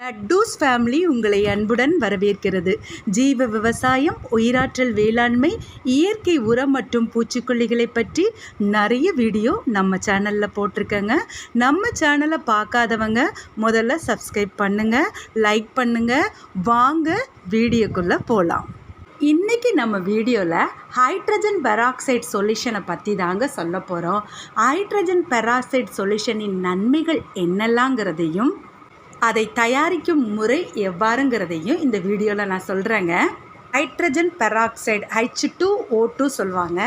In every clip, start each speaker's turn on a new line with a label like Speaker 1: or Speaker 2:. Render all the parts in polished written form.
Speaker 1: லட்டூஸ் family உங்களை அன்புடன் வரவேற்கிறது. ஜீவ விவசாயம், உயிராற்றல் வேளாண்மை, இயற்கை உரம் மற்றும் பூச்சிக்கொல்லிகளை பற்றி நிறைய வீடியோ நம்ம சேனலில் போட்டிருக்கேங்க. நம்ம சேனலை பார்க்காதவங்க முதல்ல சப்ஸ்கிரைப் பண்ணுங்கள், லைக் பண்ணுங்கள். வாங்க வீடியோக்குள்ளே போகலாம். இன்றைக்கி நம்ம வீடியோவில் ஹைட்ரஜன் பெராக்சைடு சொல்யூஷனை பற்றி தாங்க சொல்ல போகிறோம். ஹைட்ரஜன் பெராக்சைடு சொல்யூஷனின் நன்மைகள் என்னெல்லாங்கிறதையும் அதை தயாரிக்கும் முறை எவ்வாறுங்கிறதையும் இந்த வீடியோவில் நான் சொல்கிறேங்க. ஹைட்ரஜன் பெராக்சைடு H2O2 சொல்லுவாங்க.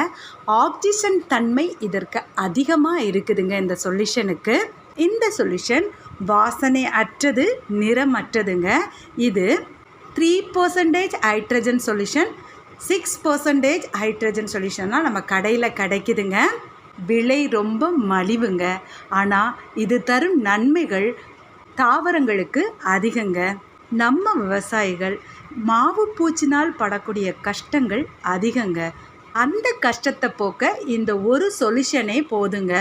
Speaker 1: ஆக்சிஜன் தன்மை இதற்கு அதிகமாக இருக்குதுங்க இந்த சொல்யூஷனுக்கு. இந்த சொல்யூஷன் வாசனை அற்றது, நிறமற்றதுங்க. இது 3% ஹைட்ரஜன் சொல்யூஷன், 6% ஹைட்ரஜன் சொல்யூஷன்லாம் நம்ம கடையில் கிடைக்குதுங்க. விலை ரொம்ப மலிவுங்க. ஆனால் இது தரும் நன்மைகள் தாவரங்களுக்கு அதிகங்க. நம்ம விவசாயிகள் மாவு பூச்சினால் படக்கூடிய கஷ்டங்கள் அதிகங்க. அந்த கஷ்டத்தை போக்க இந்த ஒரு சொல்யூஷனே போதுங்க.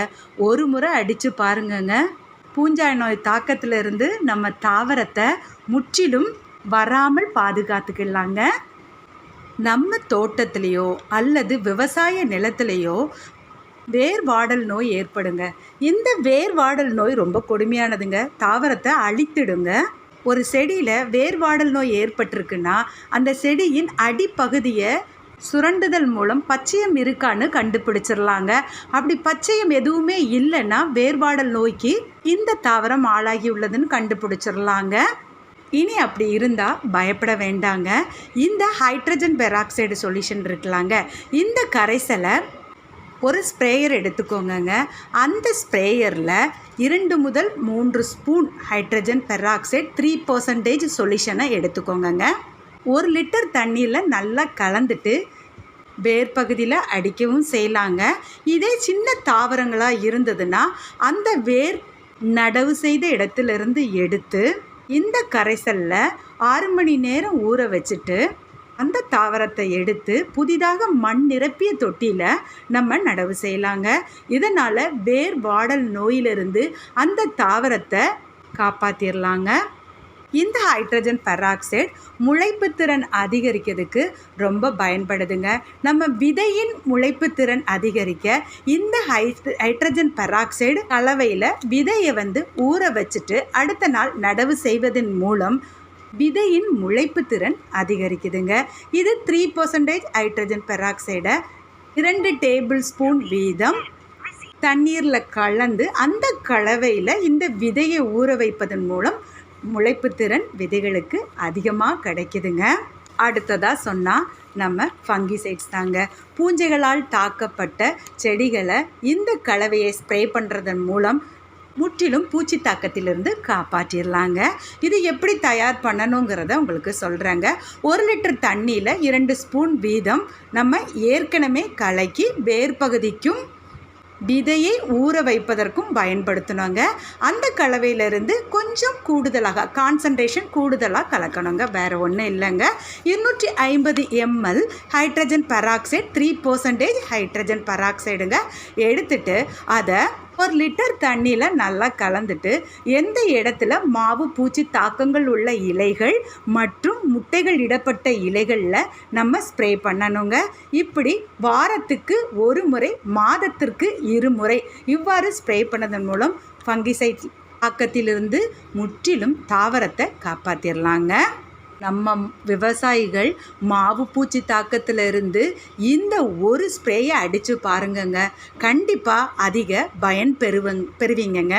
Speaker 1: ஒரு முறை அடித்து பாருங்கங்க. பூஞ்சாய் நோய் தாக்கத்திலிருந்து நம்ம தாவரத்தை முற்றிலும் வராமல் பாதுகாத்துக்கலாங்க. நம்ம தோட்டத்திலேயோ அல்லது விவசாய நிலத்திலேயோ வேர்வாடல் நோய் ஏற்படுங்க. இந்த வேர்வாடல் நோய் ரொம்ப கொடுமையானதுங்க. தாவரத்தை அழித்திடுங்க. ஒரு செடியில் வேர்வாடல் நோய் ஏற்பட்டிருக்குன்னா அந்த செடியின் அடிப்பகுதியை சுரண்டுதல் மூலம் பச்சையம் இருக்கான்னு கண்டுபிடிச்சிடலாங்க. அப்படி பச்சையம் எதுவுமே இல்லைன்னா வேர்வாடல் நோய்க்கு இந்த தாவரம் ஆளாகி உள்ளதுன்னு கண்டுபிடிச்சிடலாங்க. இனி அப்படி இருந்தால் பயப்பட வேண்டாங்க. இந்த ஹைட்ரஜன் பெராக்சைடு சொல்யூஷன் இருக்கலாங்க. இந்த கரைசலை ஒரு ஸ்ப்ரேயர் எடுத்துக்கோங்க. அந்த ஸ்ப்ரேயரில் 2 முதல் 3 ஸ்பூன் ஹைட்ரஜன் பெராக்சைடு 3% சொல்யூஷனை எடுத்துக்கோங்க. 1 லிட்டர் தண்ணியில் நல்லா கலந்துட்டு வேர் பகுதியில் அடிக்கவும் செய்யலாங்க. இதே சின்ன தாவரங்களாக இருந்ததுன்னா அந்த வேர் நடவு செய்த இடத்துலேருந்து எடுத்து இந்த கரைசலில் 6 மணி நேரம் ஊற வச்சுட்டு அந்த தாவரத்தை எடுத்து புதிதாக மண் நிரப்பிய தொட்டியில் நம்ம நடவு செய்யலாங்க. இதனால் வேர் வாடல் நோயிலிருந்து அந்த தாவரத்தை காப்பாற்றிடலாங்க. இந்த ஹைட்ரஜன் பெராக்சைடு முளைப்பு திறன் அதிகரிக்கிறதுக்கு ரொம்ப பயன்படுதுங்க. நம்ம விதையின் முளைப்பு திறன் அதிகரிக்க இந்த ஹைட்ரஜன் பெராக்சைடு கலவையில் விதையை ஊற வச்சுட்டு அடுத்த நாள் நடவு செய்வதன் மூலம் விதையின் முளைப்பு திறன் அதிகரிக்குதுங்க. இது 3% ஹைட்ரஜன் பெராக்சைடை 2 டேபிள் ஸ்பூன் வீதம் தண்ணீரில் கலந்து அந்த கலவையில் இந்த விதையை ஊற வைப்பதன் மூலம் முளைப்பு திறன் விதைகளுக்கு அதிகமாக கிடைக்குதுங்க. அடுத்ததாக சொன்னால் நம்ம ஃபங்கிசைட்ஸ் தாங்க. பூஞ்சைகளால் தாக்கப்பட்ட செடிகளை இந்த கலவையை ஸ்ப்ரே பண்ணுறதன் மூலம் முற்றிலும் பூச்சி தாக்கத்திலிருந்து காப்பாற்றிடலாங்க. இது எப்படி தயார் பண்ணணுங்கிறத உங்களுக்கு சொல்கிறேங்க. 1 லிட்டர் தண்ணியில் 2 ஸ்பூன் வீதம் நம்ம ஏற்கனவே கலக்கி வேர் பகுதிக்கும் விதையை ஊற வைப்பதற்கும் பயன்படுத்தணுங்க. அந்த கலவையிலிருந்து கொஞ்சம் கூடுதலாக கான்சன்ட்ரேஷன் கூடுதலாக கலக்கணுங்க. வேறு ஒன்றும் இல்லைங்க. 250 ml ஹைட்ரஜன் பெராக்சைடு 3% ஹைட்ரஜன் பெராக்சைடுங்க எடுத்துட்டு அதை 1 லிட்டர் தண்ணியில் நல்லா கலந்துட்டு எந்த இடத்துல மாவு பூச்சி தாக்கங்கள் உள்ள இலைகள் மற்றும் முட்டைகள் இடப்பட்ட இலைகளில் நம்ம ஸ்ப்ரே பண்ணணுங்க. இப்படி வாரத்துக்கு 1 முறை, மாதத்திற்கு 2 முறை இவ்வாறு ஸ்ப்ரே பண்ணதன் மூலம் ஃபங்கிசைட் தாக்கத்திலிருந்து முற்றிலும் தாவரத்தை காப்பாற்றிடலாங்க. நம்ம விவசாயிகள் மாவு பூச்சி தாக்கத்திலிருந்து இந்த ஒரு ஸ்ப்ரேயை அடித்து பாருங்கங்க. கண்டிப்பாக அதிக பயன் பெறுவீங்கங்க.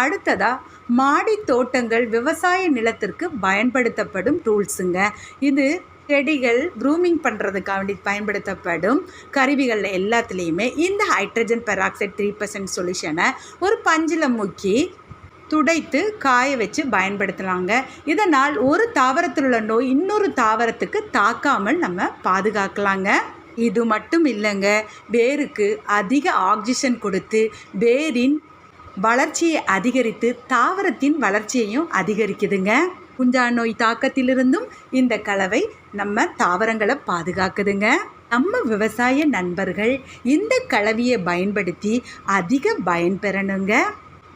Speaker 1: அடுத்ததாக மாடி தோட்டங்கள், விவசாய நிலத்திற்கு பயன்படுத்தப்படும் டூல்ஸுங்க. இது செடிகள் க்ரூமிங் பண்ணுறதுக்காக வேண்டி பயன்படுத்தப்படும் கருவிகள் எல்லாத்துலேயுமே இந்த ஹைட்ரஜன் பெராக்சைடு 3% சொல்யூஷனை ஒரு பஞ்சில் முக்கி துடைத்து காய வச்சு பயன்படுத்தலாங்க. இதனால் ஒரு தாவரத்தில் உள்ள நோய் இன்னொரு தாவரத்துக்கு தாக்காமல் நம்ம பாதுகாக்கலாங்க. இது மட்டும் இல்லைங்க, வேருக்கு அதிக ஆக்சிஜன் கொடுத்து வேரின் வளர்ச்சியை அதிகரித்து தாவரத்தின் வளர்ச்சியையும் அதிகரிக்குதுங்க. பூஞ்சாய் நோய் தாக்கத்திலிருந்தும் இந்த கலவை நம்ம தாவரங்களை பாதுகாக்குதுங்க. நம்ம விவசாய நண்பர்கள் இந்த கலவையை பயன்படுத்தி அதிக பயன் பெறணுங்க.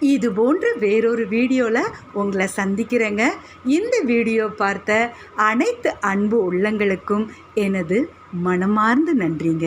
Speaker 1: இது போன்ற வேறொரு வீடியோவில் உங்களை சந்திக்கிறேங்க. இந்த வீடியோ பார்த்த அனைத்து அன்பு உள்ளங்களுக்கும் எனது மனமார்ந்த நன்றிங்க.